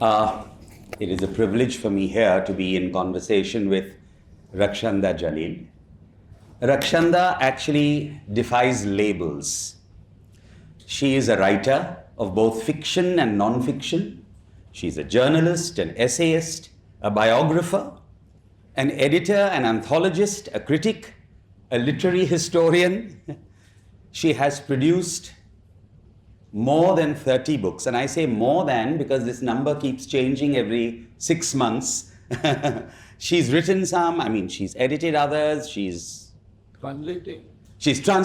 Uh, it is a privilege for me here to be in conversation with Rakshanda Jalil. Rakshanda actually defies labels. She is a writer of both fiction and non-fiction. She's a journalist, an essayist, a biographer, an editor, an anthologist, a critic, a literary historian. She has produced more than 30 books. And I say more than because this number keeps changing every 6 months. She's written some, she's edited others, Translating.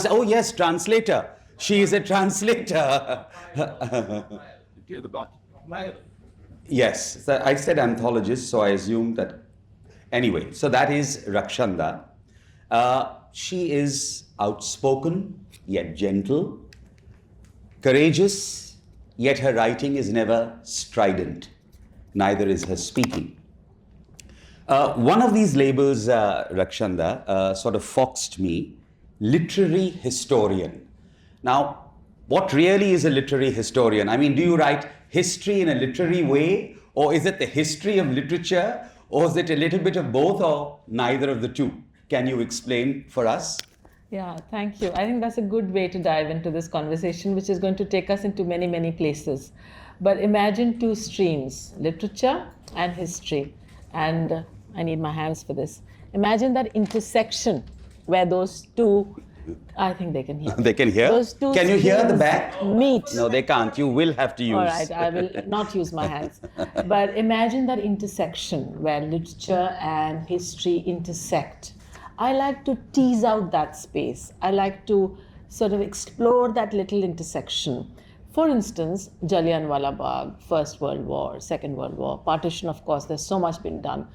oh yes, translator. She is a translator. Hear the bot. Yes, so I said anthologist, so I assumed that. Anyway, so that is Rakshanda. She is outspoken, yet gentle, courageous, yet her writing is never strident. Neither is her speaking. One of these labels, Rakshanda, sort of foxed me, literary historian. Now, what really is a literary historian? Do you write history in a literary way, or is it the history of literature, or is it a little bit of both, or neither of the two? Can you explain for us? Yeah, thank you. I think that's a good way to dive into this conversation, which is going to take us into many, many places. But imagine two streams, literature and history. And I need my hands for this. Imagine that intersection where those two, I think they can hear. They can hear? Those two Can you hear the streams back? meet. No, they can't. You will have to use. All right, I will not use my hands. But imagine that intersection where literature and history intersect. I like to tease out that space. I like to sort of explore that little intersection. For instance, Jallianwala Bagh, First World War, Second World War, partition, of course, there's so much been done.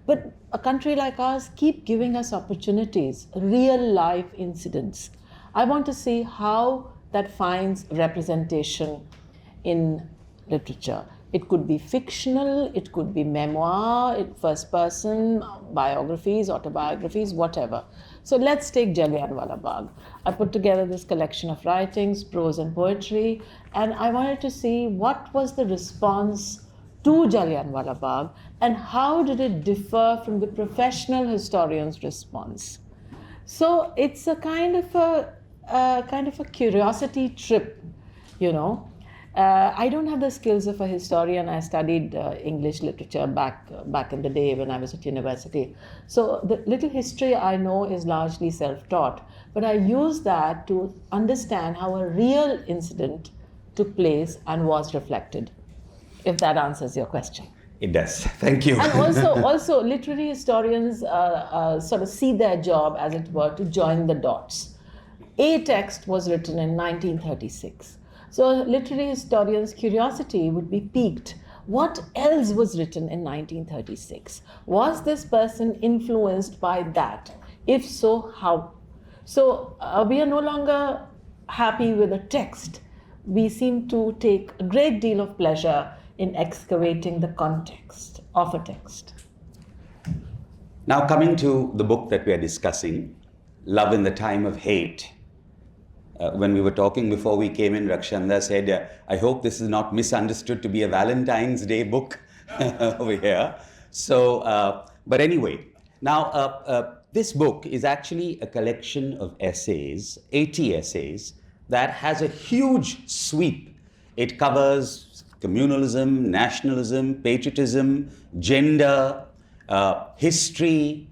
But a country like ours keep giving us opportunities, real life incidents. I want to see how that finds representation in literature. It could be fictional, it could be memoir, first person, biographies, autobiographies, whatever. So let's take Jallianwala Bagh. I put together this collection of writings, prose and poetry, and I wanted to see what was the response to Jallianwala Bagh and how did it differ from the professional historian's response. So it's a kind of a curiosity trip, you know. I don't have the skills of a historian. I studied English literature back in the day when I was at university. So the little history I know is largely self-taught, but I use that to understand how a real incident took place and was reflected, if that answers your question. It does. Thank you. And also literary historians sort of see their job, as it were, to join the dots. A text was written in 1936. So literary historians' curiosity would be piqued. What else was written in 1936? Was this person influenced by that? If so, how? So we are no longer happy with a text. We seem to take a great deal of pleasure in excavating the context of a text. Now, coming to the book that we are discussing, Love in the Time of Hate. When we were talking before we came in, Rakshanda said, I hope this is not misunderstood to be a Valentine's Day book over here. So, but anyway, now this book is actually a collection of essays, 80 essays, that has a huge sweep. It covers communalism, nationalism, patriotism, gender, history,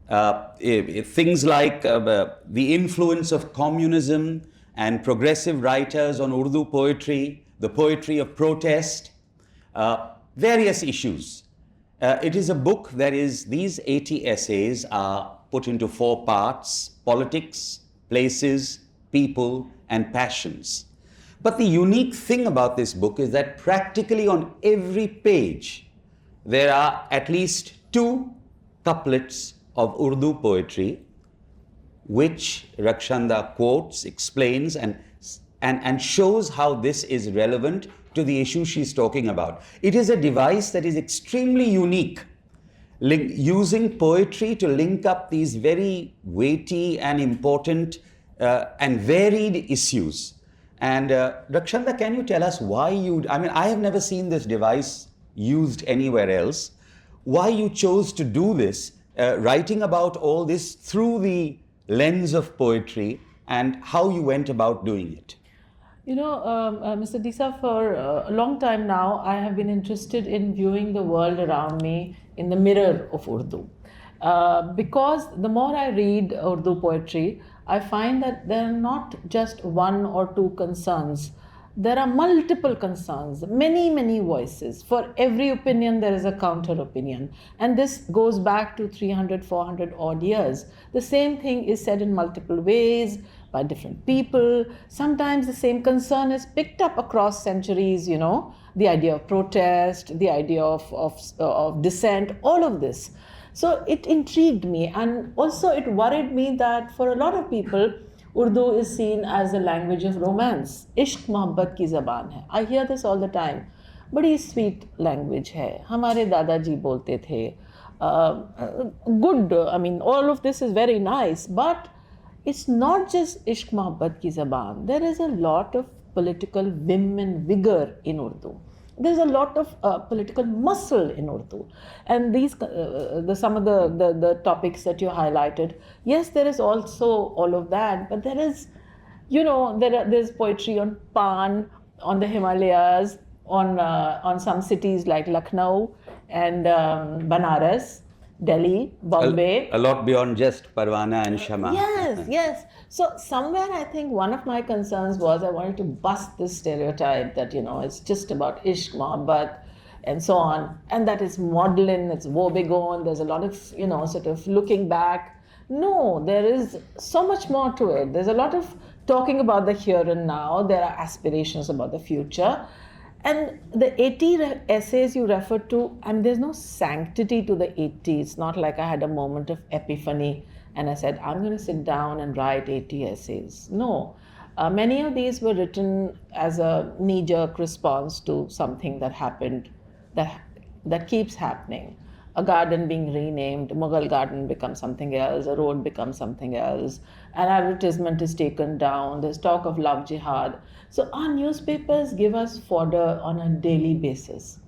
things like the influence of communism and progressive writers on Urdu poetry, the poetry of protest, various issues. It is a book that is, these 80 essays are put into 4 parts: politics, places, people, and passions. But the unique thing about this book is that practically on every page, there are at least 2 couplets of Urdu poetry, which Rakshanda quotes, explains, and shows how this is relevant to the issue she's talking about. It is a device that is extremely unique, using poetry to link up these very weighty and important and varied issues. And Rakshanda, can you tell us why I have never seen this device used anywhere else. Why you chose to do this, writing about all this through the lens of poetry, and how you went about doing it? You know, Mr. Disa, for a long time now, I have been interested in viewing the world around me in the mirror of Urdu. Because the more I read Urdu poetry, I find that there are not just one or two concerns. There are multiple concerns, many, many voices. For every opinion, there is a counter opinion. And this goes back to 300, 400 odd years. The same thing is said in multiple ways by different people. Sometimes the same concern is picked up across centuries, you know, the idea of protest, the idea of dissent, all of this. So it intrigued me, and also it worried me that for a lot of people, Urdu is seen as a language of romance. Ishq mohabbat ki zaban hai. I hear this all the time. बड़ी sweet language है. हमारे दादाजी बोलते थे. Good. I mean, all of this is very nice, but it's not just ishq mohabbat ki zaban. There is a lot of political vim and vigor in Urdu. There's a lot of political muscle in Urdu. And these, some of the topics that you highlighted, yes, there is also all of that, but there is, you know, there's poetry on Pan, on the Himalayas, on some cities like Lucknow and Banaras, Delhi, Bombay. A lot beyond just Parwana and Shama. Yes, yes. So somewhere I think one of my concerns was I wanted to bust this stereotype that, you know, it's just about ishq, mohabbat, and so on. And that is maudlin, it's woebegone, there's a lot of, you know, sort of looking back. No, there is so much more to it. There's a lot of talking about the here and now. There are aspirations about the future. And the 80 essays you referred to, and there's no sanctity to the 80. It's not like I had a moment of epiphany and I said, I'm going to sit down and write 80 essays. No. Many of these were written as a knee-jerk response to something that happened, that keeps happening. A garden being renamed, Mughal garden becomes something else, a road becomes something else, an advertisement is taken down, there's talk of love jihad. So our newspapers give us fodder on a daily basis.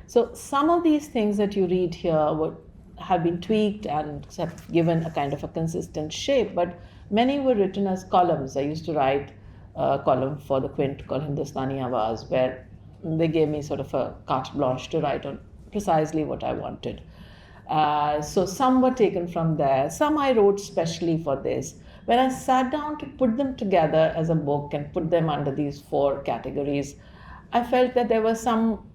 So some of these things that you read here have been tweaked and have given a kind of a consistent shape, but many were written as columns. I used to write a column for the Quint called Hindustani Awaz, where they gave me sort of a carte blanche to write on precisely what I wanted. So some were taken from there, some I wrote specially for this. When I sat down to put them together as a book and put them under these 4 categories, I felt that there was some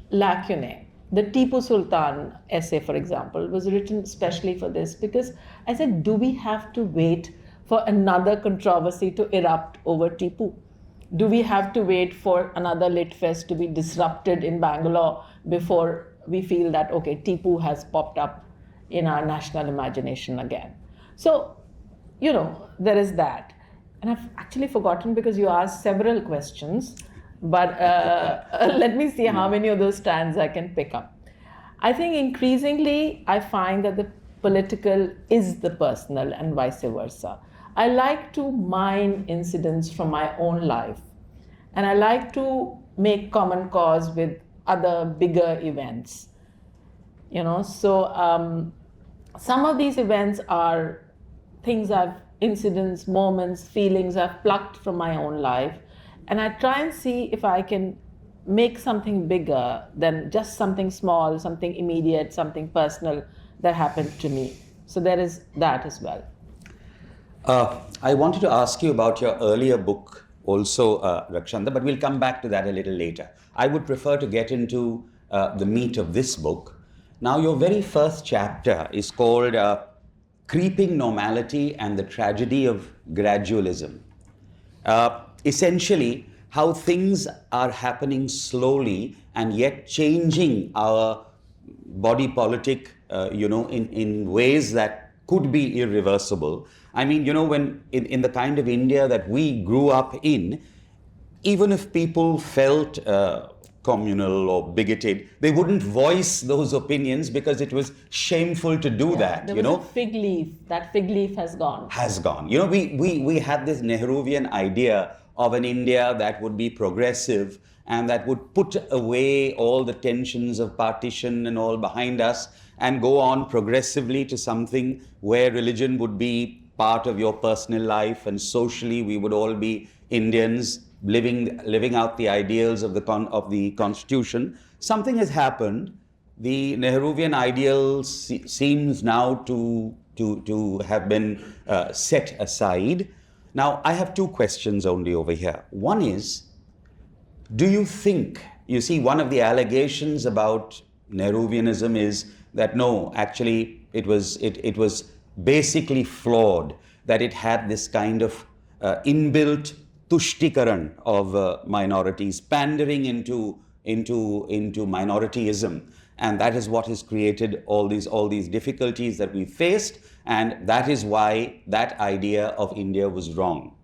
lacunae. The Tipu Sultan essay, for example, was written specially for this because I said, do we have to wait for another controversy to erupt over Tipu? Do we have to wait for another Lit Fest to be disrupted in Bangalore before we feel that, okay, Tipu has popped up in our national imagination again? So, you know, there is that. And I've actually forgotten because you asked several questions, but let me see how many of those strands I can pick up. I think increasingly I find that the political is the personal and vice versa. I like to mine incidents from my own life, and I like to make common cause with other bigger events. You know, so some of these events are things incidents, moments, feelings I've plucked from my own life, and I try and see if I can make something bigger than just something small, something immediate, something personal that happened to me. So there is that as well. I wanted to ask you about your earlier book also, Rakshanda, but we'll come back to that a little later. I would prefer to get into the meat of this book. Now, your very first chapter is called Creeping Normality and the Tragedy of Gradualism. Essentially, how things are happening slowly and yet changing our body politic, in ways that could be irreversible. I mean, you know, when in the kind of India that we grew up in, even if people felt communal or bigoted, they wouldn't voice those opinions because it was shameful to do that. There was a fig leaf. That fig leaf has gone. Has gone. You know, we had this Nehruvian idea of an India that would be progressive and that would put away all the tensions of partition and all behind us and go on progressively to something where religion would be part of your personal life and socially we would all be Indians living out the ideals of the constitution. Something has happened. The Nehruvian ideal seems now to have been set aside. Now, I have two questions only over here. One is, do you think, you see, one of the allegations about Nehruvianism is that no, actually it was basically flawed, that it had this kind of inbuilt tushtikaran of minorities, pandering into minorityism. And that is what has created all these difficulties that we faced, and that is why that idea of India was wrong.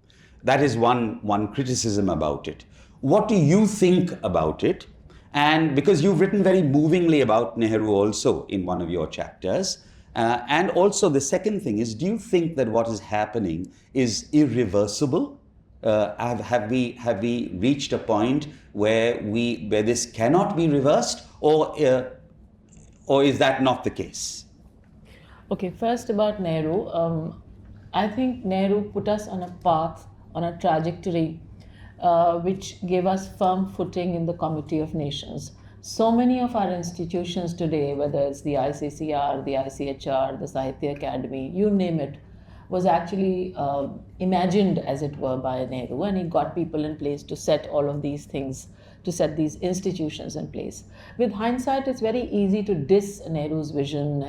That is one criticism about it. What do you think about it? And because you've written very movingly about Nehru also in one of your chapters, and also the second thing is, do you think that what is happening is irreversible? Have we reached a point where this cannot be reversed, or is that not the case? Okay, first about Nehru. I think Nehru put us on a path, on a trajectory, which gave us firm footing in the Committee of Nations. So many of our institutions today, whether it's the ICCR, the ICHR, the Sahitya Academy, you name it, was actually imagined, as it were, by Nehru, and he got people in place to set all of these things, to set these institutions in place. With hindsight, it's very easy to diss Nehru's vision,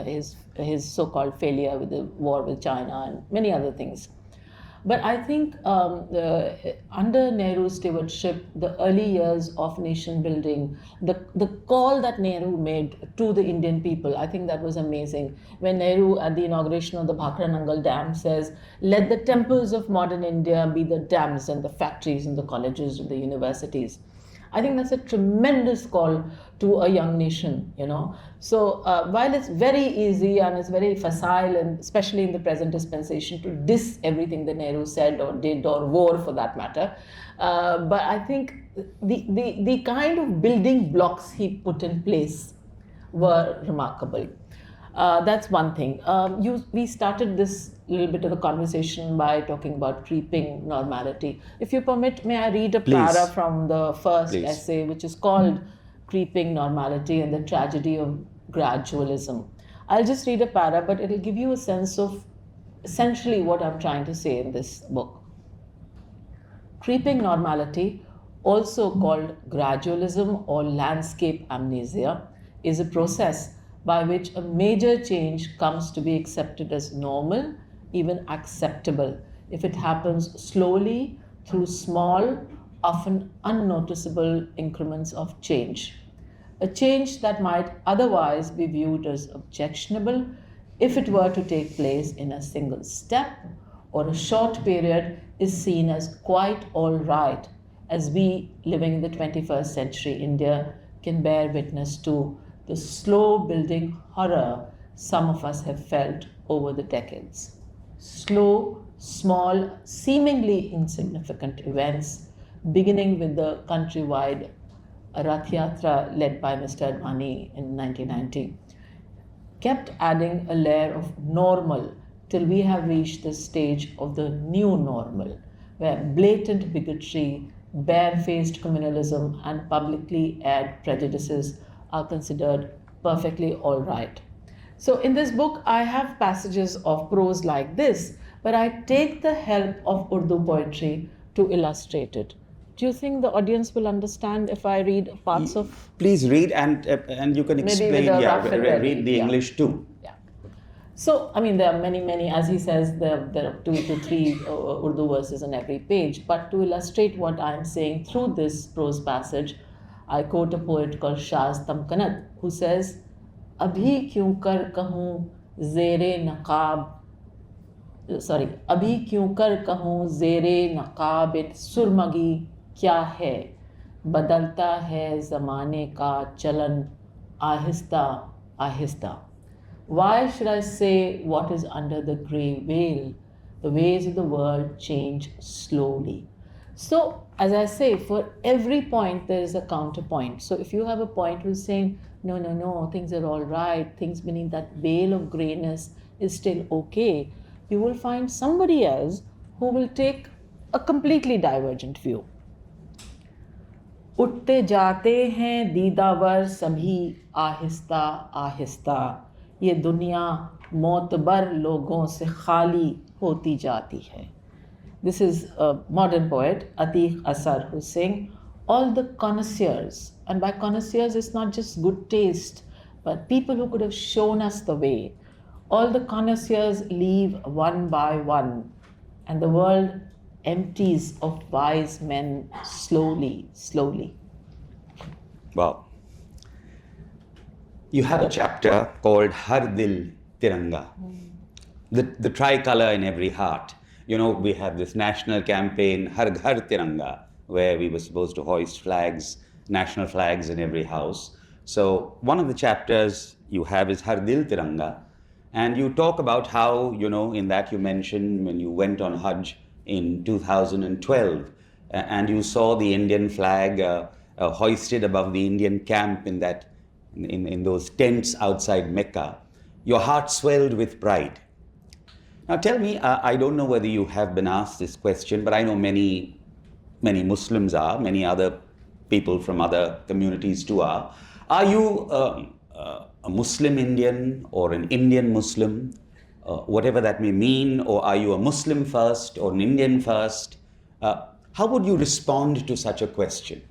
his so-called failure with the war with China and many other things. But I think under Nehru's stewardship, the early years of nation building, the call that Nehru made to the Indian people, I think that was amazing. When Nehru at the inauguration of the Bhakra Nangal Dam says, "Let the temples of modern India be the dams and the factories and the colleges and the universities." I think that's a tremendous call to a young nation, you know. So while it's very easy and it's very facile, and especially in the present dispensation, to diss everything that Nehru said or did or wore for that matter, but I think the kind of building blocks he put in place were remarkable. That's one thing. We started this little bit of the conversation by talking about creeping normality. If you permit, may I read a para from the first essay, which is called Creeping Normality and the Tragedy of Gradualism. I'll just read a para, but it'll give you a sense of essentially what I'm trying to say in this book. Creeping normality, also called gradualism or landscape amnesia, is a process by which a major change comes to be accepted as normal, even acceptable, if it happens slowly through small, often unnoticeable increments of change. A change that might otherwise be viewed as objectionable if it were to take place in a single step or a short period is seen as quite all right, as we living in the 21st century India can bear witness to the slow building horror some of us have felt over the decades. Slow, small, seemingly insignificant events, beginning with the countrywide Rath Yatra led by Mr. Advani in 1990, kept adding a layer of normal till we have reached the stage of the new normal, where blatant bigotry, barefaced communalism, and publicly aired prejudices are considered perfectly all right. So in this book, I have passages of prose like this, but I take the help of Urdu poetry to illustrate it. Do you think the audience will understand if I read parts of... Please read, and you can explain, read the English too. Yeah. So, I mean, there are many, as he says, there are 2 to 3 Urdu verses on every page, but to illustrate what I'm saying through this prose passage, I quote a poet called Shaz Tamkanat, who says, "Abhi kyun kar kahun zere naqab, abhi kyun kar kahun zere naqab et surmagi kya hai, badalta hai zamane ka chalan ahista ahista." Why should I say what is under the grey veil? The ways of the world change slowly. So, as I say, for every point there is a counterpoint. So, if you have a point who's saying, no, no, no, things are all right, things beneath that veil of grayness is still okay, you will find somebody else who will take a completely divergent view. उठते जाते हैं दीदावर सभी आहिस्ता आहिस्ता, ये दुनिया मोतबर लोगों से खाली होती जाती है. This is a modern poet, Atiq Asar, who's saying all the connoisseurs, and by connoisseurs it's not just good taste, but people who could have shown us the way, all the connoisseurs leave one by one, and the world empties of wise men slowly, slowly. Wow. You have a chapter called Har Dil Tiranga, the tricolor in every heart. You know, we have this national campaign, Har Ghar Tiranga, where we were supposed to hoist flags, national flags in every house. So one of the chapters you have is Har Dil Tiranga, and you talk about how, you know, in that you mentioned when you went on Hajj in 2012, and you saw the Indian flag hoisted above the Indian camp in that, in those tents outside Mecca, your heart swelled with pride. Now tell me, I don't know whether you have been asked this question, but I know many Muslims are, many other people from other communities too are. Are you a Muslim Indian or an Indian Muslim, whatever that may mean, or are you a Muslim first or an Indian first? How would you respond to such a question?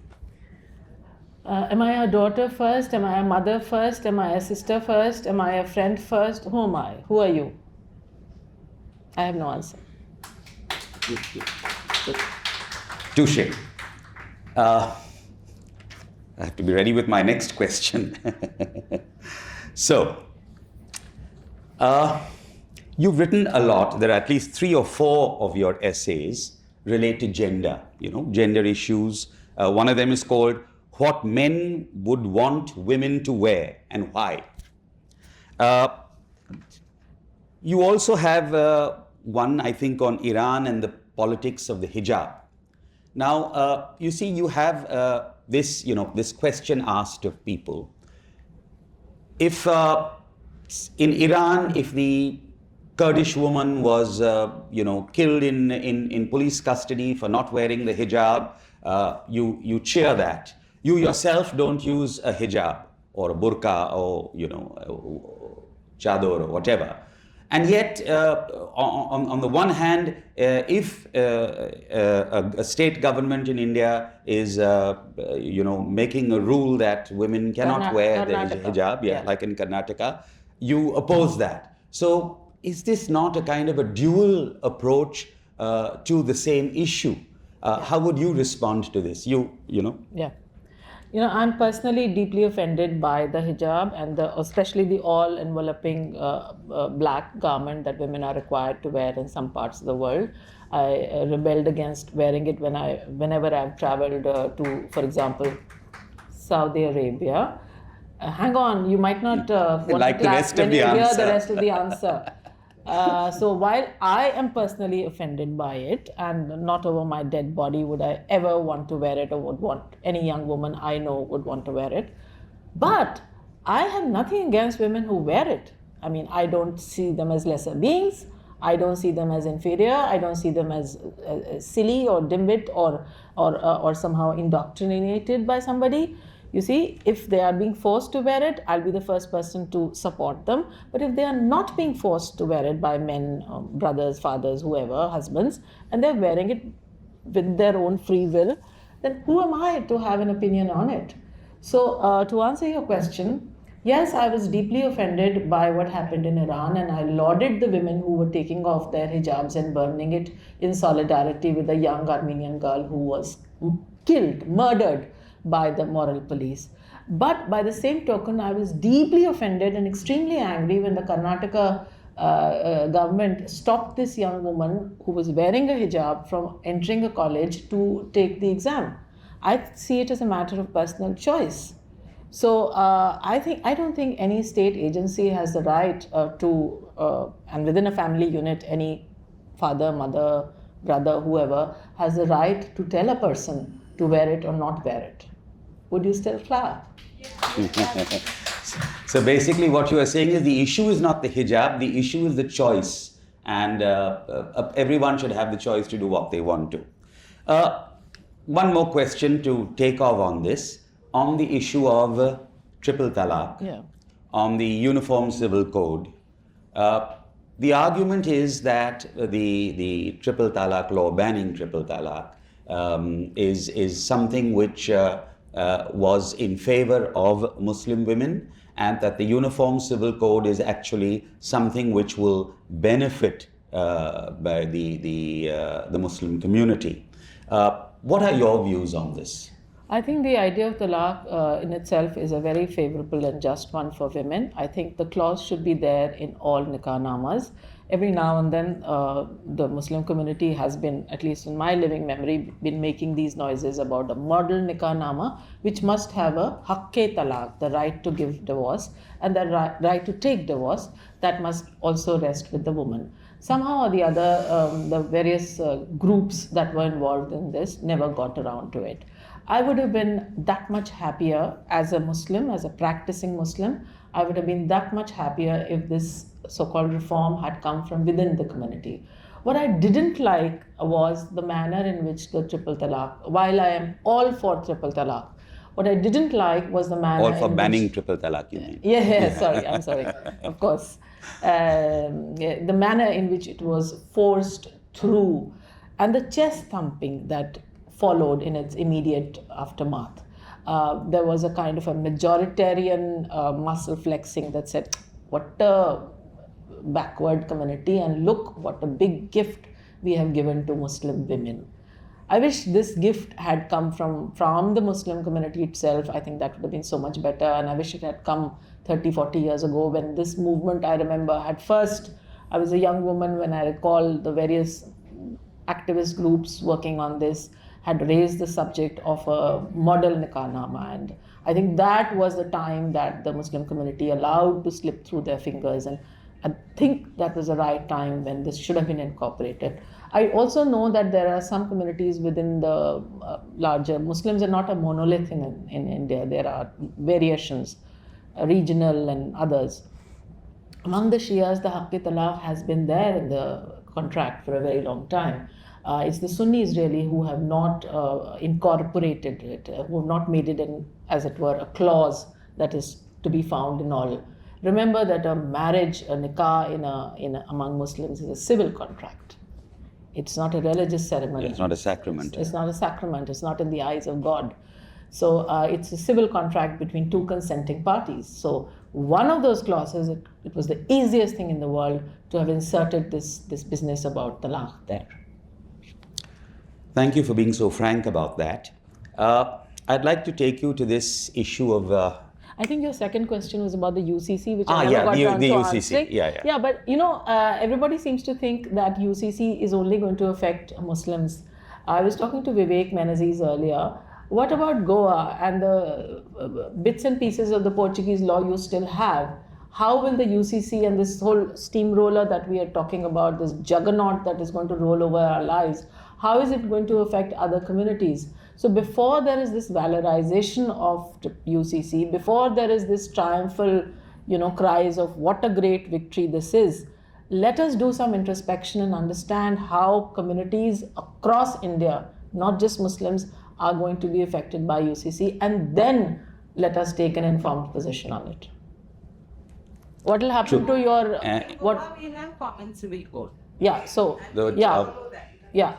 Am I a daughter first? Am I a mother first? Am I a sister first? Am I a friend first? Who am I? Who are you? I have no answer. Touché. I have to be ready with my next question. So, you've written a lot. There are at least 3 or 4 of your essays relate to gender, you know, gender issues. One of them is called What Men Would Want Women to Wear and Why. You also have one, I think, on Iran and the politics of the hijab. Now, you see, you have this question asked of people. If in Iran, if the Kurdish woman was, killed in police custody for not wearing the hijab, you cheer that. You yourself don't use a hijab or a burqa or, chador or whatever. And yet, on the one hand, if a state government in India is, making a rule that women cannot wear the hijab, like in Karnataka, you oppose that. So, is this not a kind of a dual approach to the same issue? How would you respond to this? Yeah. I'm personally deeply offended by the hijab and especially the all-enveloping black garment that women are required to wear in some parts of the world. I rebelled against wearing it whenever I've traveled to, for example, Saudi Arabia. Hang on, you might not want like to the clap rest when of the you hear answer. the rest of the answer. So while I am personally offended by it, and not over my dead body would I ever want to wear it, or would want any young woman I know would want to wear it, but I have nothing against women who wear it. I mean, I don't see them as lesser beings. I don't see them as inferior. I don't see them as silly or dimwit or somehow indoctrinated by somebody. You see, if they are being forced to wear it, I'll be the first person to support them. But if they are not being forced to wear it by men, brothers, fathers, whoever, husbands, and they're wearing it with their own free will, then who am I to have an opinion on it? So to answer your question, yes, I was deeply offended by what happened in Iran, and I lauded the women who were taking off their hijabs and burning it in solidarity with a young Armenian girl who was killed, murdered by the moral police. But by the same token, I was deeply offended and extremely angry when the Karnataka government stopped this young woman who was wearing a hijab from entering a college to take the exam. I see it as a matter of personal choice. So I don't think any state agency has the right and within a family unit, any father, mother, brother, whoever, has the right to tell a person to wear it or not wear it. Would you still clap? So basically what you are saying is the issue is not the hijab, the issue is the choice, and everyone should have the choice to do what they want to. One more question to take off on this, on the issue of triple talaq, Yeah. on the Uniform Civil Code. The argument is that the triple talaq law, banning triple talaq, is something which was in favor of Muslim women, and that the Uniform Civil Code is actually something which will benefit by the Muslim community. What are your views on this? I think the idea of talaq in itself is a very favorable and just one for women. I think the clause should be there in all nikahnamas. Every now and then, the Muslim community has been, at least in my living memory, been making these noises about a model nikahnama, which must have a hakke talaq, the right to give divorce, and the right to take divorce, that must also rest with the woman. Somehow or the other, the various groups that were involved in this never got around to it. I would have been that much happier as a Muslim, as a practicing Muslim. I would have been that much happier if this so-called reform had come from within the community. What I didn't like was the manner in which the triple talaq, while I am all for triple talaq, what I didn't like was the manner All for in banning which, triple talaq, you mean? yeah, sorry, I'm sorry, of course. The manner in which it was forced through and the chest thumping that followed in its immediate aftermath. There was a kind of a majoritarian muscle flexing that said, what a backward community, and look what a big gift we have given to Muslim women. I wish this gift had come from the Muslim community itself. I think that would have been so much better, and I wish it had come 30, 40 years ago when this movement, I remember, at first, I was a young woman when I recall the various activist groups working on this had raised the subject of a model nikahnama, and I think that was the time that the Muslim community allowed to slip through their fingers, and I think that was the right time when this should have been incorporated. I also know that there are some communities within the larger, Muslims are not a monolith in India, there are variations, regional and others. Among the Shias, the Haqqi Talaq has been there in the contract for a very long time. It's the Sunnis really who have not incorporated it, who have not made it, as it were, a clause that is to be found in all. Remember that a marriage, a nikah among Muslims is a civil contract. It's not a religious ceremony. It's not a sacrament. It's not a sacrament. It's not in the eyes of God. So it's a civil contract between two consenting parties. So one of those clauses, it was the easiest thing in the world to have inserted this business about talaq there. Thank you for being so frank about that. I'd like to take you to this issue of I think your second question was about the UCC, which Ah, I never yeah, got the around to UCC. answering. Yeah. Yeah, but everybody seems to think that UCC is only going to affect Muslims. I was talking to Vivek Menezes earlier. What about Goa and the bits and pieces of the Portuguese law you still have? How will the UCC and this whole steamroller that we are talking about, this juggernaut that is going to roll over our lives, how is it going to affect other communities? So before there is this valorization of UCC, before there is this triumphal, cries of what a great victory this is, let us do some introspection and understand how communities across India, not just Muslims, are going to be affected by UCC, and then let us take an informed position on it. What will happen to your what? We have common civil code. Yeah. So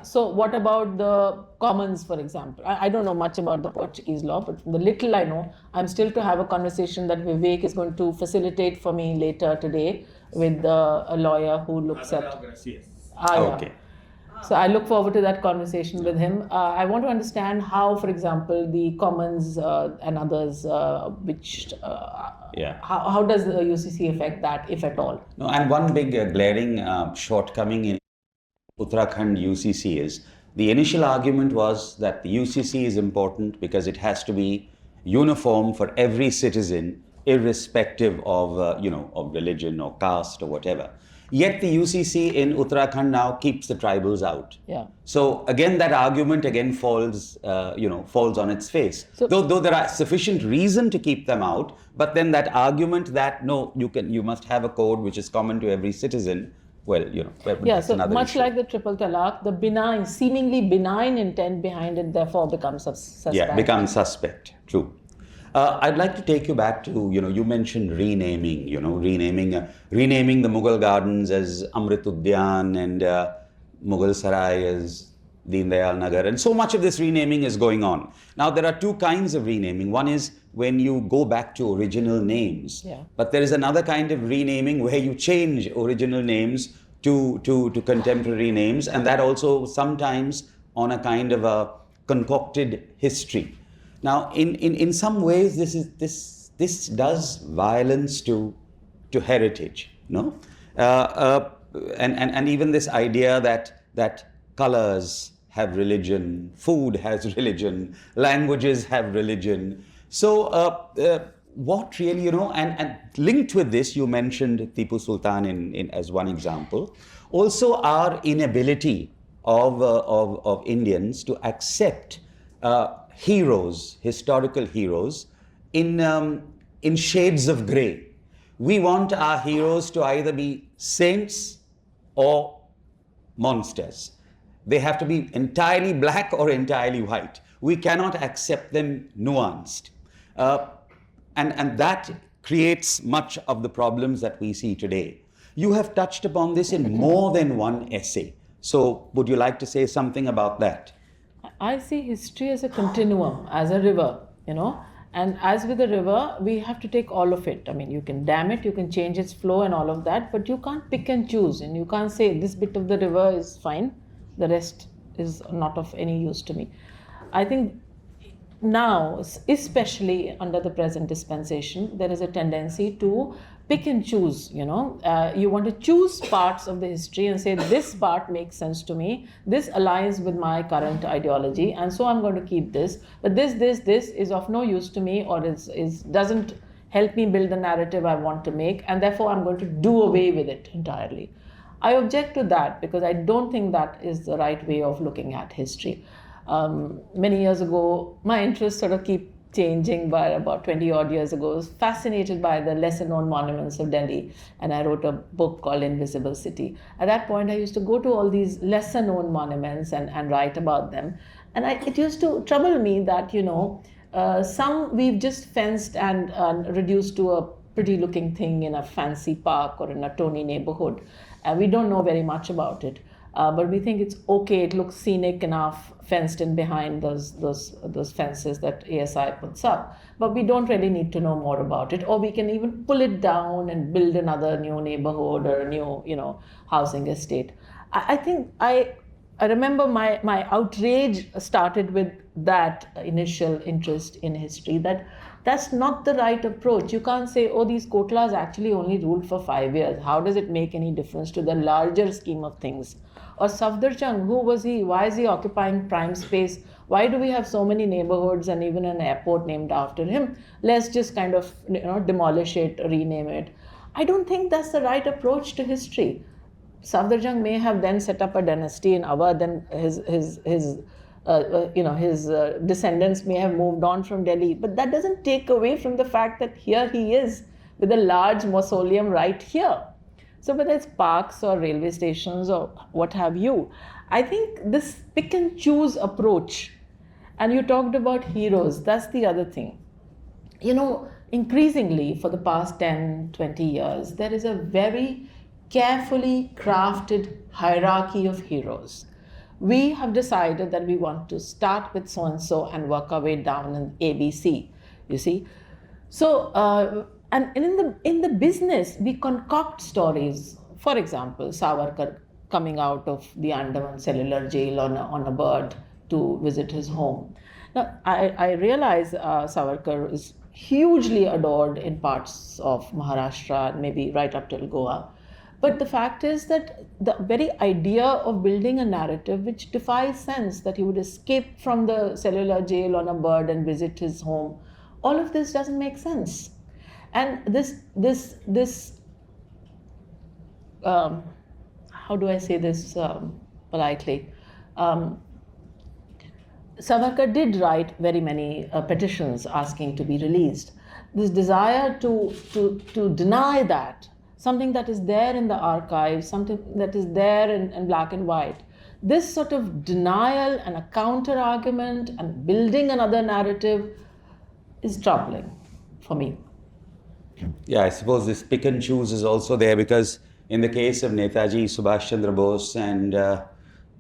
So what about the commons, for example? I don't know much about the Portuguese law, but from the little I know, I'm still to have a conversation that Vivek is going to facilitate for me later today with a lawyer who looks at. Okay. So I look forward to that conversation with him. I want to understand how, for example, the commons and others, how does the UCC affect that, if at all? No, and one big glaring shortcoming in Uttarakhand UCC is the initial argument was that the UCC is important because it has to be uniform for every citizen, irrespective of of religion or caste or whatever. Yet the UCC in Uttarakhand now keeps the tribals out. Yeah. So again, that argument again falls, falls on its face. So- though there are sufficient reason to keep them out, but then that argument that no, you must have a code which is common to every citizen. Well, Yeah, that's so another much issue. like the triple talaq, the seemingly benign intent behind it therefore becomes suspect. Yeah, become suspect. True. I'd like to take you back to, you mentioned renaming, renaming the Mughal gardens as Amrit Udyan and Mughal Sarai as Deen Dayal Nagar. And so much of this renaming is going on. Now, there are two kinds of renaming. One is when you go back to original names. Yeah. But there is another kind of renaming where you change original names to contemporary names. And that also sometimes on a kind of a concocted history. Now, in some ways, this does violence to heritage, no? And even this idea that colors have religion, food has religion, languages have religion. So, what really, and linked with this, you mentioned Tipu Sultan in as one example. Also, our inability of Indians to accept heroes, historical heroes, in shades of grey. We want our heroes to either be saints or monsters. They have to be entirely black or entirely white. We cannot accept them nuanced. And that creates much of the problems that we see today. You have touched upon this in more than one essay. So would you like to say something about that? I see history as a continuum, as a river, and as with a river, we have to take all of it. I mean, you can dam it, you can change its flow and all of that, but you can't pick and choose, and you can't say this bit of the river is fine, the rest is not of any use to me. I think now, especially under the present dispensation, there is a tendency to pick and choose, you want to choose parts of the history and say this part makes sense to me, this aligns with my current ideology, and so I'm going to keep this, but this is of no use to me, or is doesn't help me build the narrative I want to make, and therefore I'm going to do away with it entirely. I object to that because I don't think that is the right way of looking at history. Many years ago, my interests sort of keep changing, but about 20 odd years ago, I was fascinated by the lesser known monuments of Delhi, and I wrote a book called Invisible City. At that point, I used to go to all these lesser known monuments and write about them. And it used to trouble me that, some we've just fenced and reduced to a pretty looking thing in a fancy park or in a Tony neighborhood. And we don't know very much about it. But we think it's okay, it looks scenic enough, fenced in behind those fences that ASI puts up. But we don't really need to know more about it. Or we can even pull it down and build another new neighborhood or a new, housing estate. I think I remember my outrage started with that initial interest in history, that's not the right approach. You can't say, oh, these Kotlas actually only ruled for 5 years. How does it make any difference to the larger scheme of things? Or Safdarjung, who was he? Why is he occupying prime space? Why do we have so many neighborhoods and even an airport named after him? Let's just kind of demolish it, rename it. I don't think that's the right approach to history. Safdarjung may have then set up a dynasty in Awadh, then his descendants may have moved on from Delhi, but that doesn't take away from the fact that here he is with a large mausoleum right here. So whether it's parks or railway stations or what have you, I think this pick and choose approach, and you talked about heroes, that's the other thing. Increasingly for the past 10, 20 years, there is a very carefully crafted hierarchy of heroes. We have decided that we want to start with so-and-so and work our way down in ABC, you see. So, and in the business, we concoct stories. For example, Savarkar coming out of the Andaman cellular jail on a bird to visit his home. Now, I realize Savarkar is hugely adored in parts of Maharashtra, maybe right up till Goa. But the fact is that the very idea of building a narrative which defies sense, that he would escape from the cellular jail on a bird and visit his home, all of this doesn't make sense. And this how do I say this politely? Savarkar did write very many petitions asking to be released. This desire to deny that, something that is there in the archives, something that is there in black and white, this sort of denial and a counter argument and building another narrative is troubling for me. Yeah, I suppose this pick and choose is also there because in the case of Netaji Subhash Chandra Bose and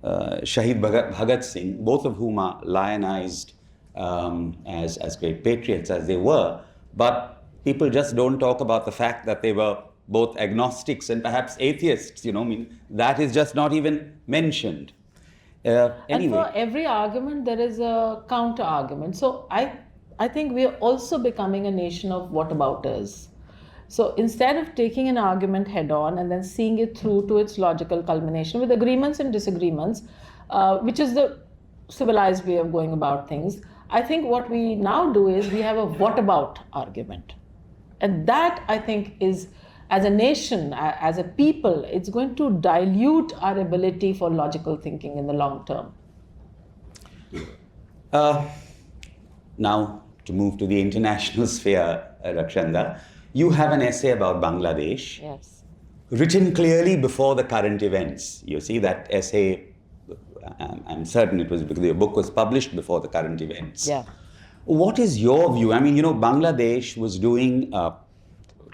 Shahid Bhagat Singh, both of whom are lionized as great patriots as they were, but people just don't talk about the fact that they were both agnostics and perhaps atheists, I mean, that is just not even mentioned. And Anyway, for every argument, there is a counter argument. So I think we are also becoming a nation of whatabouters. So instead of taking an argument head on and then seeing it through to its logical culmination with agreements and disagreements, which is the civilized way of going about things, I think what we now do is we have a what about argument. And that, I think, is, as a nation, as a people, it's going to dilute our ability for logical thinking in the long term. Now, to move to the international sphere, Rakshanda, you have an essay about Bangladesh. Yes. Written clearly before the current events. You see, that essay, I'm certain it was because your book was published before the current events. Yeah. What is your view? I mean, Bangladesh was doing, to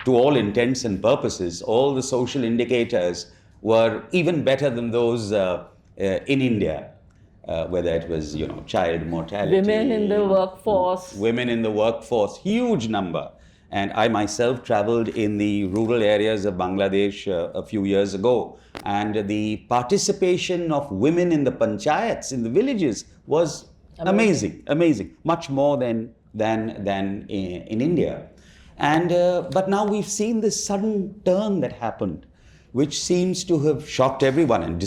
all intents and purposes, all the social indicators were even better than those in India, whether it was, child mortality. Women in the workforce. Women in the workforce, huge number. And I myself traveled in the rural areas of Bangladesh a few years ago. And the participation of women in the panchayats, in the villages, was amazing. Much more than in India. And but now we've seen this sudden turn that happened, which seems to have shocked everyone and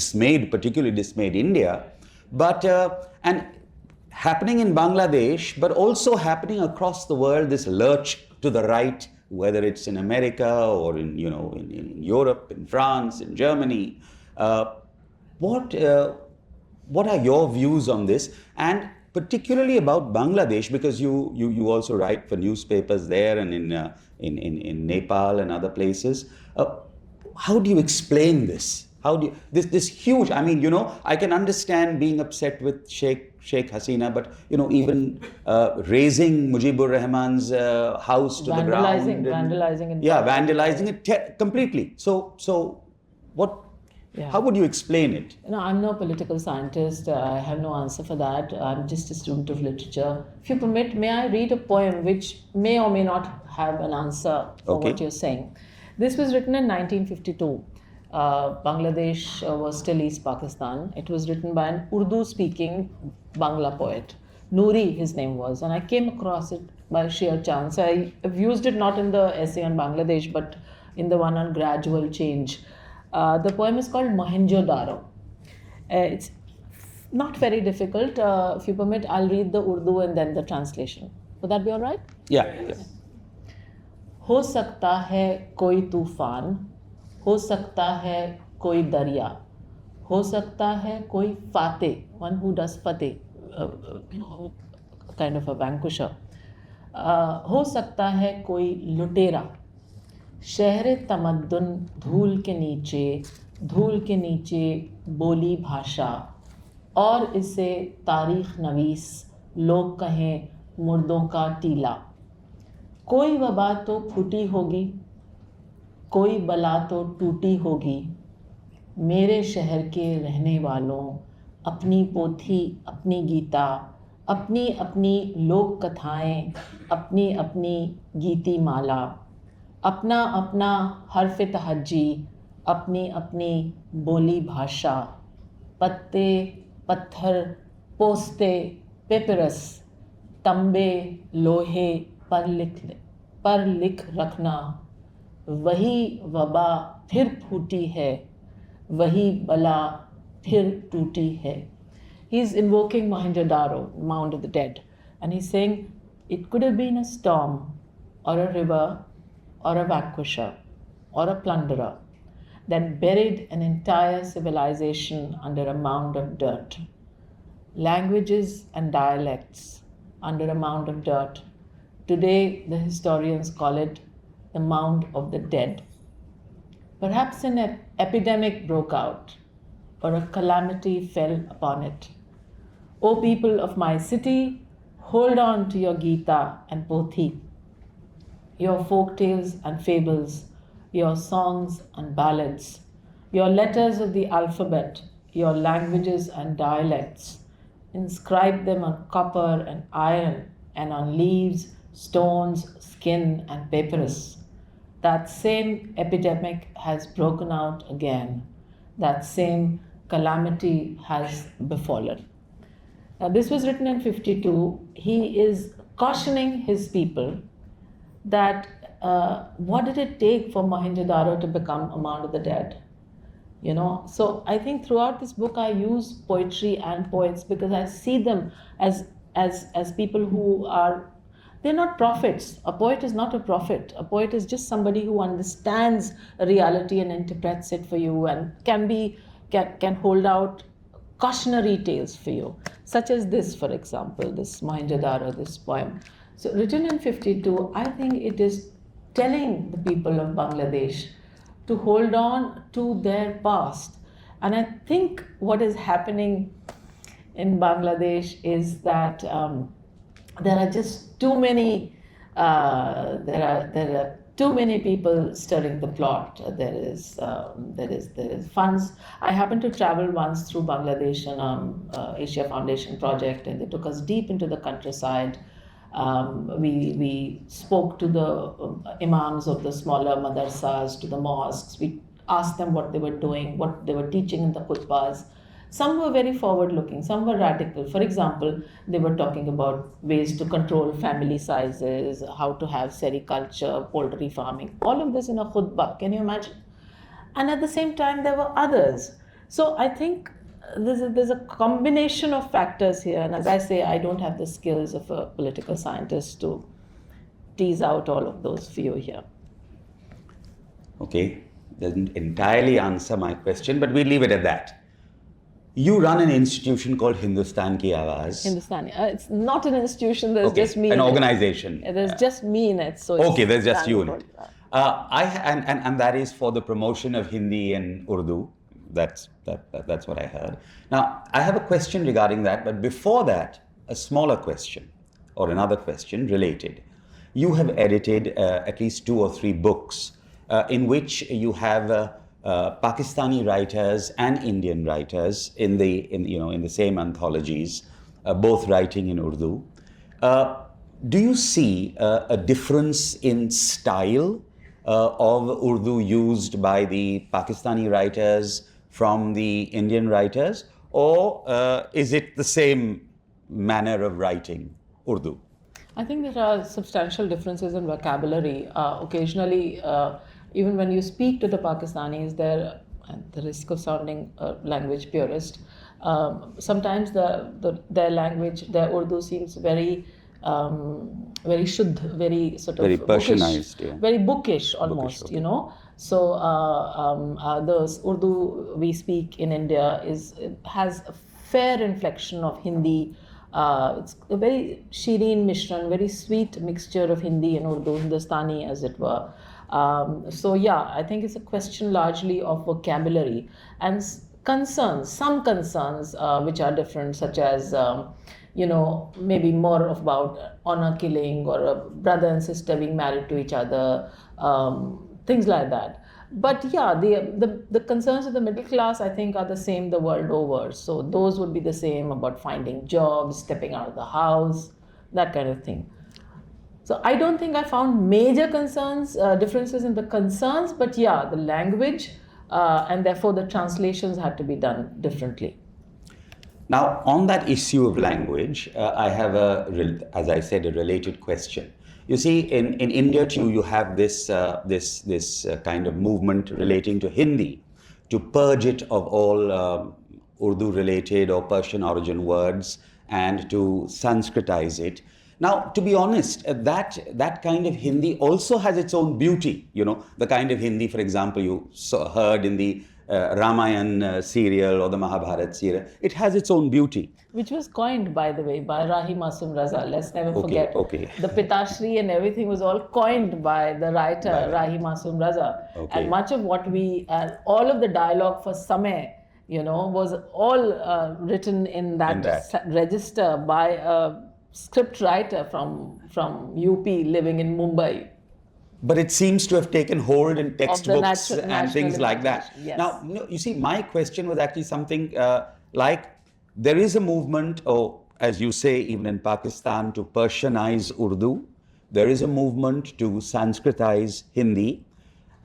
particularly dismayed India. But and happening in Bangladesh, but also happening across the world, this lurch to the right, whether it's in America or in Europe, in France, in Germany. What are your views on this, and particularly about Bangladesh, because you also write for newspapers there and in Nepal and other places. How do you explain this? How do you, this huge? I mean, I can understand being upset with Sheikh Hasina, but even razing Mujibur Rahman's house to the ground, vandalizing it completely. So what? Yeah. How would you explain it? I'm no political scientist. I have no answer for that. I'm just a student of literature. If you permit, may I read a poem which may or may not have an answer for what you're saying? This was written in 1952. Bangladesh was still East Pakistan. It was written by an Urdu-speaking Bangla poet. Noori, his name was. And I came across it by sheer chance. I've used it not in the essay on Bangladesh, but in the one on gradual change. The poem is called Mohenjo-daro. It's not very difficult. If you permit, I'll read the Urdu and then the translation. Would that be all right? Yeah. हो सकता है कोई तूफान, हो सकता है कोई दरिया, हो सकता है कोई फाते, one who does fateh, kind of a vanquisher. हो सकता है कोई लुटेरा, शहर तमद्दुन धूल के नीचे बोली भाषा, और इसे तारीख नवीस लोग कहें मुर्दों का टीला. कोई वबा तो फूटी होगी, कोई बला तो टूटी होगी, मेरे शहर के रहने वालों, अपनी पोथी, अपनी गीता, अपनी अपनी लोक कथाएं, अपनी अपनी गीती माला, अपना अपना हर्फ तहज्जी, अपनी अपनी बोली भाषा, पत्ते पत्थर पोस्ते पेपरस, तंबे लोहे पर लिख रखना, वही वबा फिर फूटी है, वही बला फिर टूटी है. He's invoking Mohenjo-daro, Mound of the Dead, and he's saying it could have been a storm or a river or a vanquisher or a plunderer. that buried an entire civilization under a mound of dirt. Languages and dialects under a mound of dirt. Today, the historians call it the mound of the dead. Perhaps an epidemic broke out, or a calamity fell upon it. O people of my city, hold on to your Gita and Pothi, your folk tales and fables, your songs and ballads, your letters of the alphabet, your languages and dialects. Inscribe them on copper and iron and on leaves, stones, skin, and papyrus. That same epidemic has broken out again. That same calamity has befallen. Now, this was written in 52. He is cautioning his people that what did it take for Mohenjo-daro to become a mound of the dead? You know, so I think throughout this book I use poetry and poets because I see them as people who are, they're not prophets. A poet is not a prophet. A poet is just somebody who understands a reality and interprets it for you and can hold out cautionary tales for you, such as this, for example, this Mohenjo-daro, this poem. So written in 52, I think it is telling the people of Bangladesh to hold on to their past. And I think what is happening in Bangladesh is that there are just too many too many people stirring the plot. There is funds. I happened to travel once through Bangladesh on Asia Foundation project, and they took us deep into the countryside. We spoke to the imams of the smaller madrasas, to the mosques. We asked them what they were doing, what they were teaching in the khutbahs. Some were very forward-looking, some were radical. For example, they were talking about ways to control family sizes, how to have sericulture, poultry farming, all of this in a khutbah. Can you imagine? And at the same time, there were others. So I think there's a combination of factors here. And as I say, I don't have the skills of a political scientist to tease out all of those for you here. Okay, doesn't entirely answer my question, but we'll leave it at that. You run an institution called Hindustan Ki Awaaz. Hindustani. It's not an institution, there's just me an in it. organization. There's just me in it. So Okay, there's just you in it. And that is for the promotion of Hindi and Urdu. That's what I heard. Now, I have a question regarding that, but before that, a smaller question or another question related. You have edited at least 2 or 3 books in which you have Pakistani writers and Indian writers in the same anthologies, both writing in Urdu. Do you see a difference in style of Urdu used by the Pakistani writers from the Indian writers, or is it the same manner of writing Urdu? I think there are substantial differences in vocabulary. Occasionally, even when you speak to the Pakistanis, they're at the risk of sounding a language purist. Sometimes their language, their Urdu seems very shuddh, very sort of Very bookish, Persianized, yeah. very bookish almost, okay. you know. So the Urdu we speak in India has a fair inflection of Hindi. It's a very shireen mishran, very sweet mixture of Hindi and Urdu, Hindustani as it were. So yeah, I think it's a question largely of vocabulary and some concerns which are different, such as maybe more about honor killing or a brother and sister being married to each other, things like that. But yeah, the concerns of the middle class, I think, are the same the world over. So those would be the same about finding jobs, stepping out of the house, that kind of thing. So I don't think I found major differences in the concerns, but yeah, the language and therefore the translations had to be done differently. Now, on that issue of language, I have as I said, a related question. You see, in India too, you have this kind of movement relating to Hindi, to purge it of all Urdu-related or Persian origin words and to Sanskritize it. Now, to be honest, that kind of Hindi also has its own beauty. You know, the kind of Hindi, for example, you heard in the Ramayan serial or the Mahabharat serial, it has its own beauty. Which was coined, by the way, by Rahi Masum Raza. Let's never Okay, forget. okay. The Pitashri and everything was all coined by the writer Rahi Masum Raza. Okay. And much of what all of the dialogue for Samay, you know, was all written in that register by a script writer from UP living in Mumbai. But it seems to have taken hold in textbooks and things like that. Yes. Now, you see, my question was actually something like, there is a movement, or as you say, even in Pakistan, to Persianize Urdu. There is a movement to Sanskritize Hindi.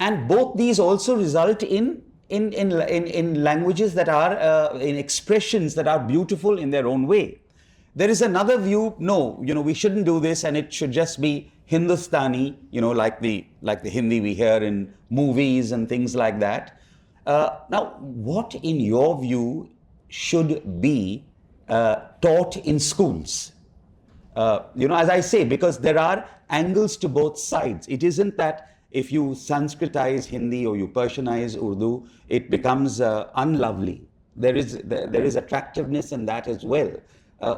And both these also result in languages that are, in expressions that are beautiful in their own way. There is another view, no, you know, we shouldn't do this and it should just be Hindustani, you know, like the Hindi we hear in movies and things like that. Now, what in your view should be taught in schools? You know, as I say, because there are angles to both sides. It isn't that if you Sanskritize Hindi or you Persianize Urdu, it becomes unlovely. There is attractiveness in that as well.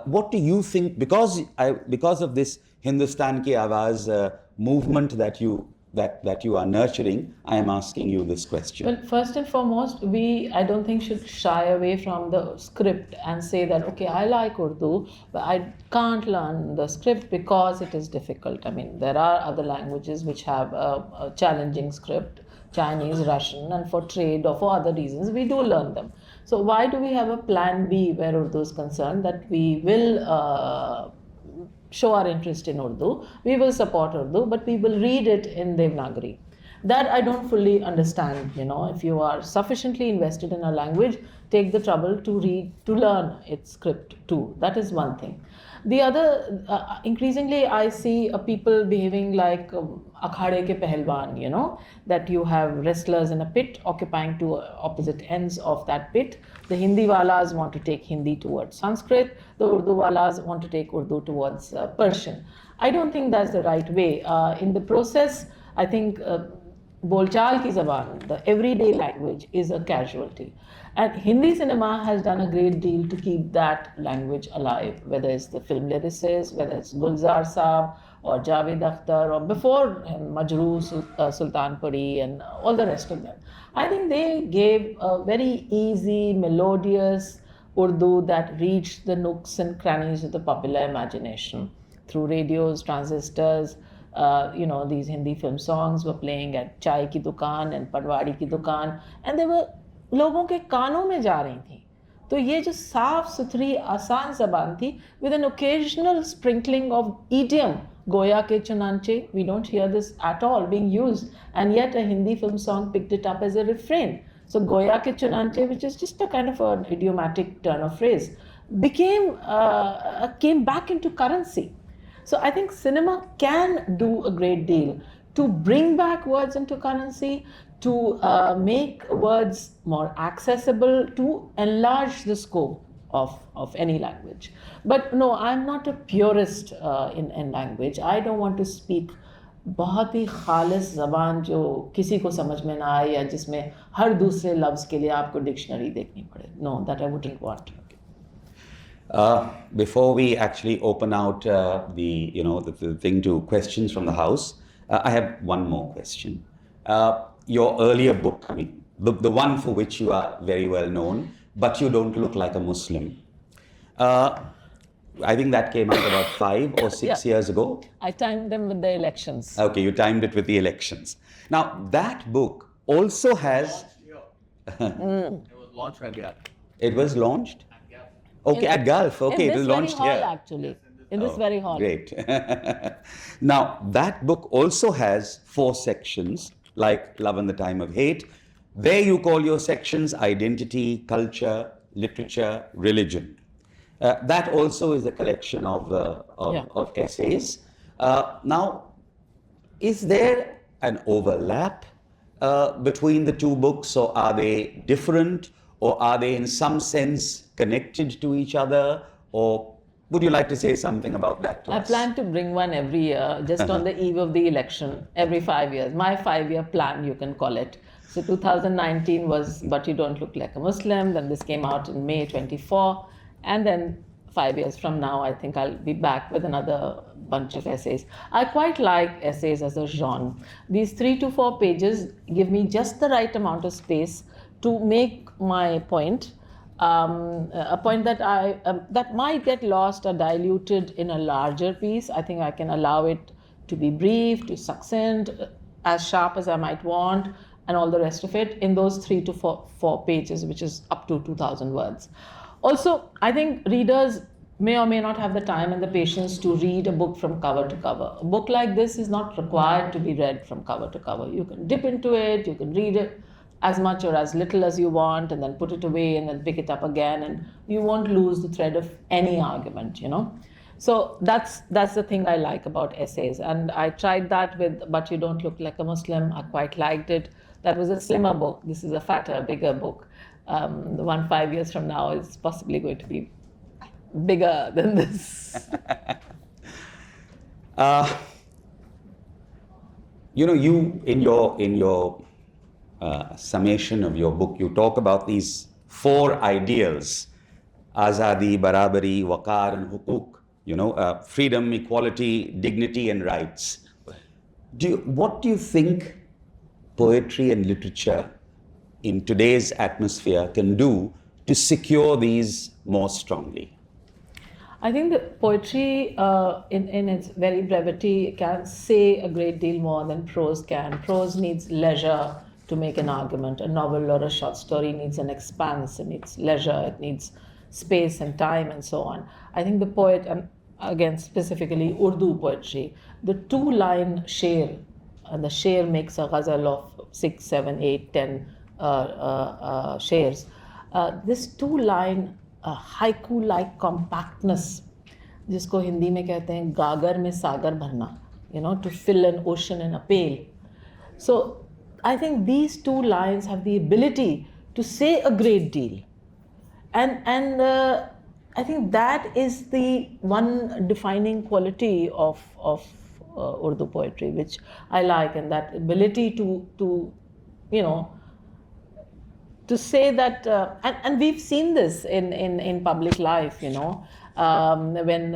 What do you think, because of this Hindustan Ki Awaaz movement that you are nurturing, I am asking you this question. Well, first and foremost, I don't think should shy away from the script and say that, okay, I like Urdu, but I can't learn the script because it is difficult. I mean, there are other languages which have a challenging script, Chinese, Russian, and for trade or for other reasons, we do learn them. So why do we have a plan B where Urdu is concerned, that we will show our interest in Urdu, we will support Urdu, but we will read it in Devanagari. That I don't fully understand. You know, if you are sufficiently invested in a language, take the trouble to learn its script too. That is one thing. The other, increasingly I see people behaving like akhade ke pehlwan, you know, that you have wrestlers in a pit occupying two opposite ends of that pit. The Hindi walas want to take Hindi towards Sanskrit, the Urdu walas want to take Urdu towards Persian. I don't think that's the right way. In the process, I think Bolchal ki zaban, the everyday language, is a casualty. And Hindi cinema has done a great deal to keep that language alive, whether it's the film lyricists, whether it's Gulzar Saab or Javed Akhtar, or before Majroo Sultanpuri and all the rest of them. I think they gave a very easy, melodious Urdu that reached the nooks and crannies of the popular imagination through radios, transistors. You know, these Hindi film songs were playing at Chai ki dukaan and Padwadi ki dukaan, and they were लोगों के कानों में जा रही थी. तो ये जो साफ सुथरी आसान जबान थी, with an occasional sprinkling of idiom, Goya ke chunanche, we don't hear this at all being used, and yet a Hindi film song picked it up as a refrain. So Goya ke chunanche, which is just a kind of an idiomatic turn of phrase, came back into currency. So I think cinema can do a great deal to bring back words into currency, to make words more accessible, to enlarge the scope of any language. But no, I'm not a purist in language. I don't want to speak बहुत ही खालिस ज़बान जो किसी को समझ में ना आए या जिसमें हर दूसरे लफ्ज़ के लिए आपको डिक्शनरी देखनी पड़े. No, that I wouldn't want. Before we actually open out the thing to questions from the house, I have one more question. Your earlier book, I mean, the one for which you are very well known, but you don't look like a Muslim. I think that came out about 5 or 6 years ago. I timed them with the elections. Okay, you timed it with the elections. Now, that book also has... It was launched at Gulf. It was launched? Okay, at Gulf. Okay, it was launched hall, here. Actually, in this very hall. Great. Now, that book also has 4 sections, like Love and the Time of Hate. There you call your sections identity, culture, literature, religion. That also is a collection of essays. Now, is there an overlap between the 2 books, or are they different, or are they in some sense connected to each other, or Would you like to say something about that to I us? plan to bring one every year, just on the eve of the election, every 5 years. My 5-year plan, you can call it. So 2019 was But You Don't Look Like a Muslim. Then this came out in May 24. And then 5 years from now, I think I'll be back with another bunch of essays. I quite like essays as a genre. These 3 to 4 pages give me just the right amount of space to make my point. A point that that might get lost or diluted in a larger piece. I think I can allow it to be brief, to succinct, as sharp as I might want, and all the rest of it in those 3 to 4 pages, which is up to 2,000 words. Also, I think readers may or may not have the time and the patience to read a book from cover to cover. A book like this is not required to be read from cover to cover. You can dip into it, you can read it as much or as little as you want, and then put it away and then pick it up again, and you won't lose the thread of any argument, you know. So that's the thing I like about essays, and I tried that with But You Don't Look Like a Muslim. I quite liked it. That was a slimmer book. This is a fatter, bigger book. The one 5 years from now is possibly going to be bigger than this. You know, you in your summation of your book, you talk about these 4 ideals: azadi, barabari, waqar, and hukuk. You know, freedom, equality, dignity, and rights. What do you think poetry and literature in today's atmosphere can do to secure these more strongly? I think that poetry, in its very brevity, can say a great deal more than prose can. Prose needs leisure to make an argument. A novel or a short story needs an expanse, it needs leisure, it needs space and time and so on. I think the poet, and again specifically Urdu poetry, the 2-line sher, and the sher makes a ghazal of 6, 7, 8, 10 shares. This 2-line haiku-like compactness, जिसको हिंदी में कहते हैं गागर में सागर भरना, you know, to fill an ocean in a pail. So I think these 2 lines have the ability to say a great deal, and I think that is the one defining quality of Urdu poetry, which I like, and that ability to you know, to say that, and we've seen this in public life, you know, when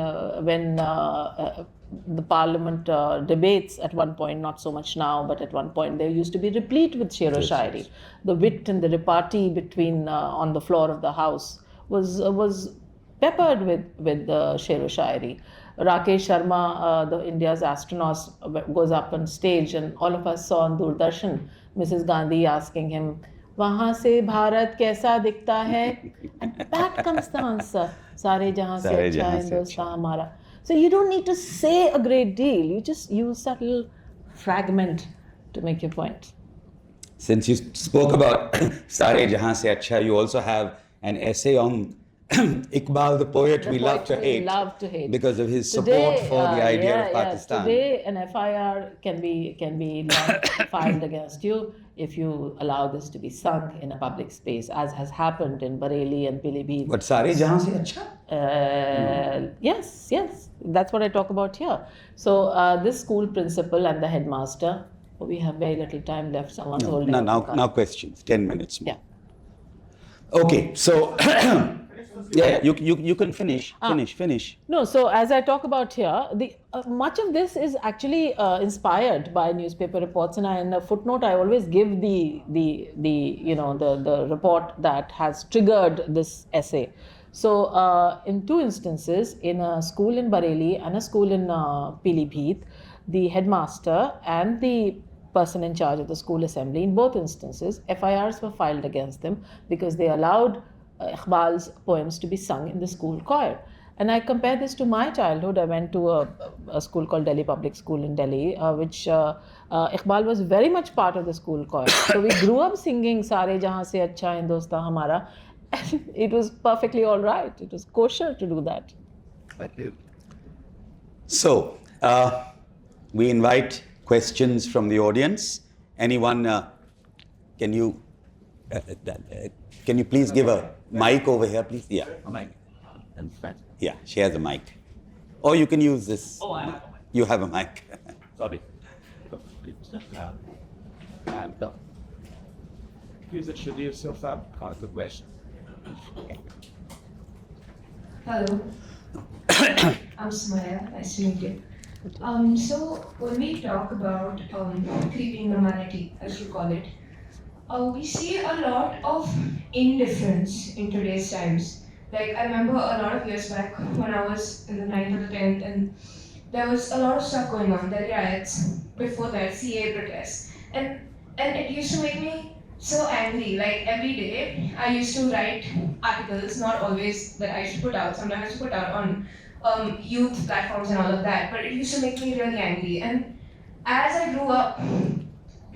the parliament debates at one point, not so much now, but at one point they used to be replete with sher o shairi. The wit and the repartee between on the floor of the house was peppered with sher o shairi. Rakesh Sharma, the India's astronaut, goes up on stage, and all of us saw on Doordarshan Mrs. Gandhi asking him, "वहाँ से भारत कैसा दिखता है?" And back comes the answer, "सारे जहाँ से अच्छा हिंदुस्तान हमारा." So you don't need to say a great deal. You just use that little fragment to make your point. Since you spoke about Sare Jahan Se Acha, you also have an essay on Iqbal the poet we love to hate, because of his support for the idea of Pakistan. Today, an FIR can be filed against you if you allow this to be sung in a public space, as has happened in Bareilly and Pilibhit. But Sare Jahan Se Acha? Yes, that's what I talk about here. So this school principal and the headmaster, we have very little time left. Someone's holding. Now questions. 10 minutes more. Yeah. Okay, so you can finish. Finish. No, so as I talk about here, the much of this is actually inspired by newspaper reports, and in a footnote I always give the report that has triggered this essay. So in 2 instances, in a school in Bareilly and a school in Pilibhit, the headmaster and the person in charge of the school assembly, in both instances, FIRs were filed against them because they allowed Iqbal's poems to be sung in the school choir. And I compare this to my childhood. I went to a school called Delhi Public School in Delhi, which Iqbal was very much part of the school choir. So we grew up singing Sare Jahan Se Acha Hindustan Hamara, and it was perfectly all right. It was kosher to do that. Thank you. So we invite questions from the audience. Anyone, can you please give a mic over here, please? Yeah. A mic. And friends. Yeah, share the mic. Or you can use this. Oh, I have. You have a mic. Sorry. Please introduce yourself. Good question. Hello, I'm Sumaya. Nice to meet you. So when we talk about creeping normality, as you call it, we see a lot of indifference in today's times. Like I remember a lot of years back when I was in the 9th or the 10th, and there was a lot of stuff going on. There were riots, before that CA protests, and it used to make me so angry. Like every day, I used to write articles, not always that I should put out. Sometimes I used to put out on youth platforms and all of that. But it used to make me really angry. And as I grew up,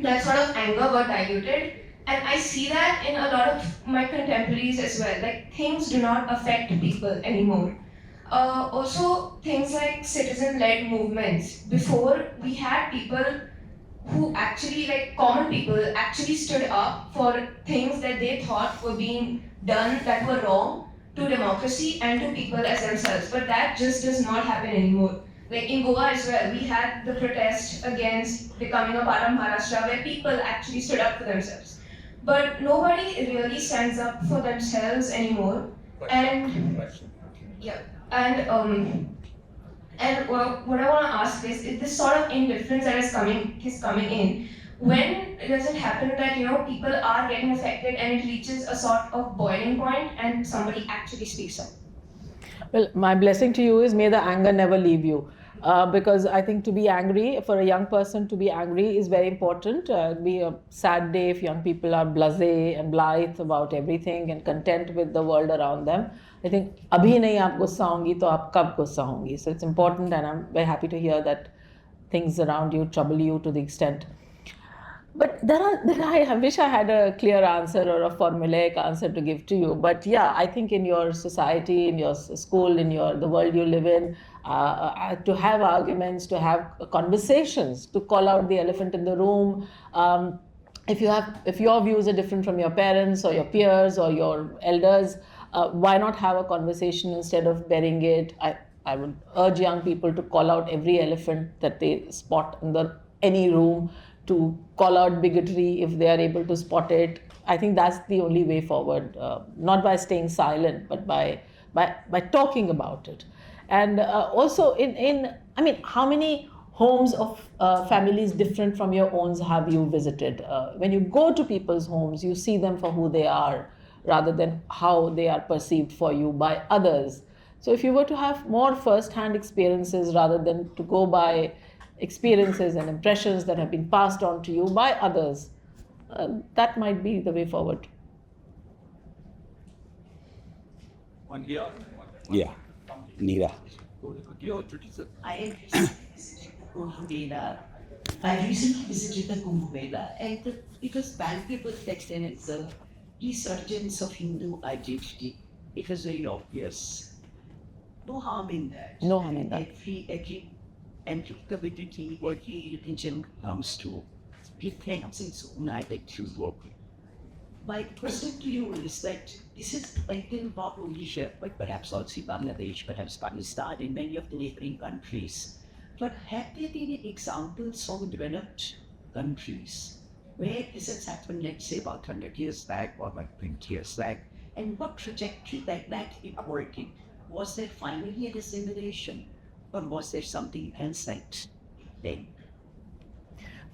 that sort of anger got diluted. And I see that in a lot of my contemporaries as well. Like things do not affect people anymore. Also, things like citizen-led movements. Before, we had people who actually, like common people, actually stood up for things that they thought were being done that were wrong to democracy and to people as themselves. But that just does not happen anymore. Like in Goa as well, we had the protest against becoming a part of Maharashtra where people actually stood up for themselves. But nobody really stands up for themselves anymore. And yeah, and what I want to ask is this sort of indifference that is coming in. When does it happen that people are getting affected and it reaches a sort of boiling point and somebody actually speaks up? Well, my blessing to you is may the anger never leave you. Because I think to be angry, for a young person to be angry is very important. It'll be a sad day if young people are blasé and blithe about everything and content with the world around them. I think abhi nahi aap gussa hongi to aap kab gussa hongi. So it's important, and I'm very happy to hear that things around you trouble you to the extent. But I wish I had a clear answer or a formulaic answer to give to you. But yeah, I think in your society, in your school, in the world you live in, to have arguments, to have conversations, to call out the elephant in the room. If your views are different from your parents or your peers or your elders, why not have a conversation instead of burying it? I would urge young people to call out every elephant that they spot in any room, to call out bigotry if they are able to spot it. I think that's the only way forward, not by staying silent, but by talking about it. And also, how many homes of families different from your own have you visited? When you go to people's homes, you see them for who they are rather than how they are perceived for you by others. So if you were to have more first-hand experiences rather than to go by experiences and impressions that have been passed on to you by others, that might be the way forward. One here. Yeah, Neera. I recently visited the Kumbh Mela, and it was valuable text, and it's the resurgence of Hindu identity. It was very obvious. No harm in that. No harm in that. Every and community working religion comes to reclaim its own identity. My question to you is that this is not only here, but perhaps also Bangladesh, perhaps Pakistan, and many of the neighboring countries. But have there been examples of developed countries where this has happened, let's say about 100 years back or like 20 years back, and what trajectory that is working? Was there finally an assimilation, or was there something else then?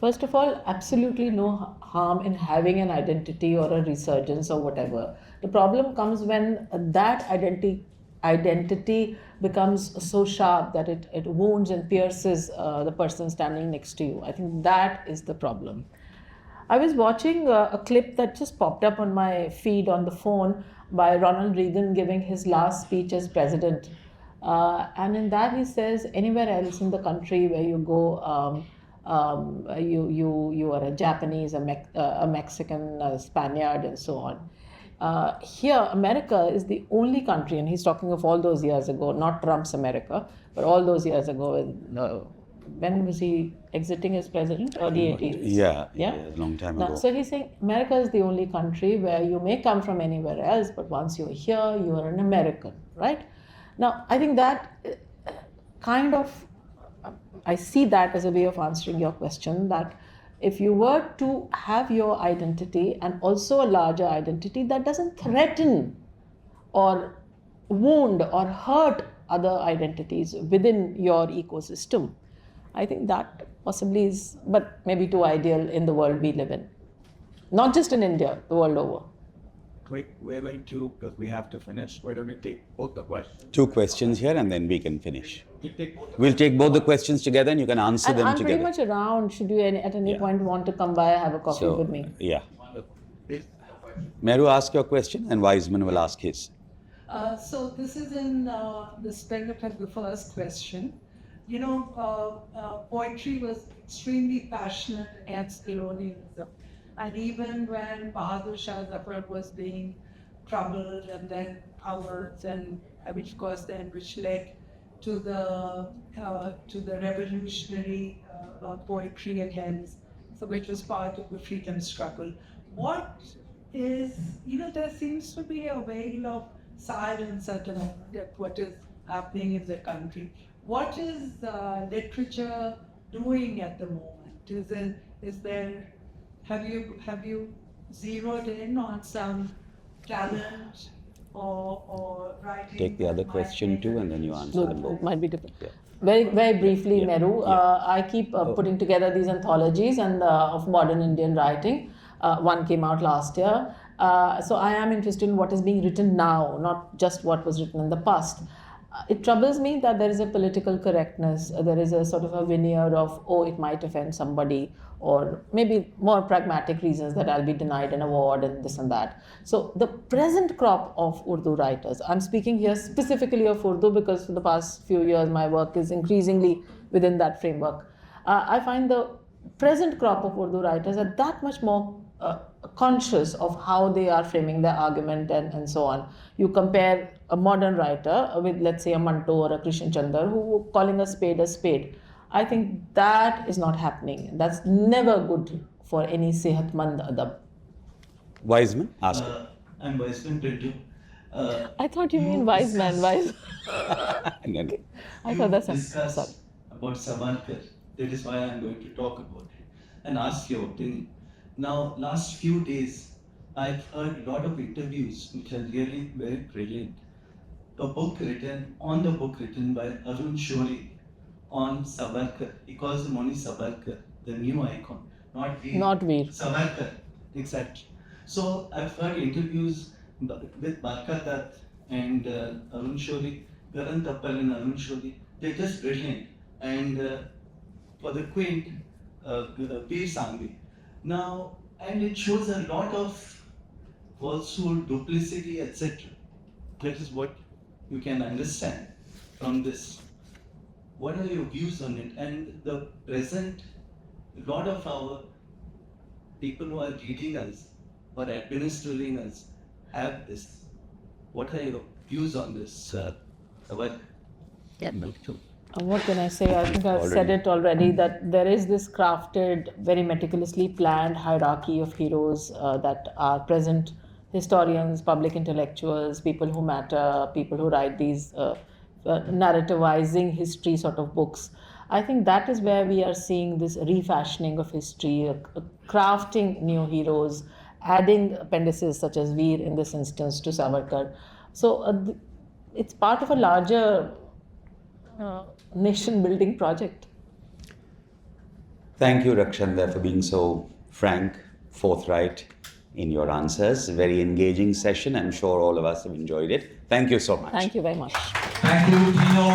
First of all, absolutely no harm in having an identity or a resurgence or whatever. The problem comes when that identity becomes so sharp that it wounds and pierces the person standing next to you. I think that is the problem. I was watching a clip that just popped up on my feed on the phone by Ronald Reagan giving his last speech as president. And in that he says, anywhere else in the country where you go, you are a Japanese, a Mexican, a Spaniard, and so on. Here, America is the only country, and he's talking of all those years ago, not Trump's America, but all those years ago. When was he exiting as president? Early 80s. Yeah, a long time ago. So he's saying America is the only country where you may come from anywhere else, but once you're here, you are an American, right? Now, I think that kind of, I see that as a way of answering your question, that if you were to have your identity and also a larger identity that doesn't threaten or wound or hurt other identities within your ecosystem, I think that possibly is, but maybe too ideal in the world we live in. Not just in India, the world over. We're going to, because we have to finish, we're going to take both the questions. 2 questions here and then we can finish. You take both. We'll take both the questions together and you can answer And them I'm together. pretty much around. Should you at any Yeah. point want to come by, have a coffee with me? Yeah. This- Meru, ask your question and Wiseman will ask his. So this is in the spirit of the first question. You know, poetry was extremely passionate against colonialism. And even when Bahadur Shah Zafar was being troubled and then ours, and which caused then which led to the revolutionary poetry again, so which was part of the freedom struggle. What is, you know, there seems to be a veil of silence at what is happening in the country. What is literature doing at the moment? Is there, have you zeroed in on some talent or writing? Take the other that might question make too a and then you answer No, them both. it might be different. Yeah. Very, very briefly, Yeah. Meru, Yeah. I keep putting together these anthologies and of modern Indian writing. One came out last year. So I am interested in what is being written now, not just what was written in the past. It troubles me that there is a political correctness. There is a sort of a veneer of, oh, it might offend somebody, or maybe more pragmatic reasons that I'll be denied an award and this and that. So the present crop of Urdu writers, I'm speaking here specifically of Urdu because for the past few years my work is increasingly within that framework. I find the present crop of Urdu writers are that much more conscious of how they are framing their argument and so on. You compare a modern writer with, let's say, a Manto or a Krishan Chandra who calling a spade. I think that is not happening. That's never good for any sehatmand adab. Wiseman, ask it. I'm Wiseman Pinto. I thought you mean wise man, wise. And then- I thought that's sorry. discussed about Savarkar. That is why I'm going to talk about it and ask your opinion. Now, last few days, I've heard a lot of interviews which are really very brilliant. The book written by Arun Shori on Savarkar. He calls him only Savarkar, the new icon, not Veer. Not Veer. Savarkar, exactly. So I've heard interviews with Barka Dutt and Arun Shori, Karan Tappal and Arun Shori. They're just brilliant. And for the quaint, Veer Sangvi. Now, and it shows a lot of falsehood, duplicity, etc. That is what you can understand from this. What are your views on it? And the present, a lot of our people who are leading us or administering us have this. What are your views on this? What? What can I say? I think I've said it already that there is this crafted, very meticulously planned hierarchy of heroes that are present historians, public intellectuals, people who matter, people who write these narrativizing history sort of books. I think that is where we are seeing this refashioning of history, crafting new heroes, adding appendices such as Veer in this instance to Savarkar. So it's part of a larger nation building project. Thank you, Rakshanda, for being so frank, forthright in your answers. Very engaging session. I'm sure all of us have enjoyed it. Thank you so much. Thank you very much. Thank you, Gino.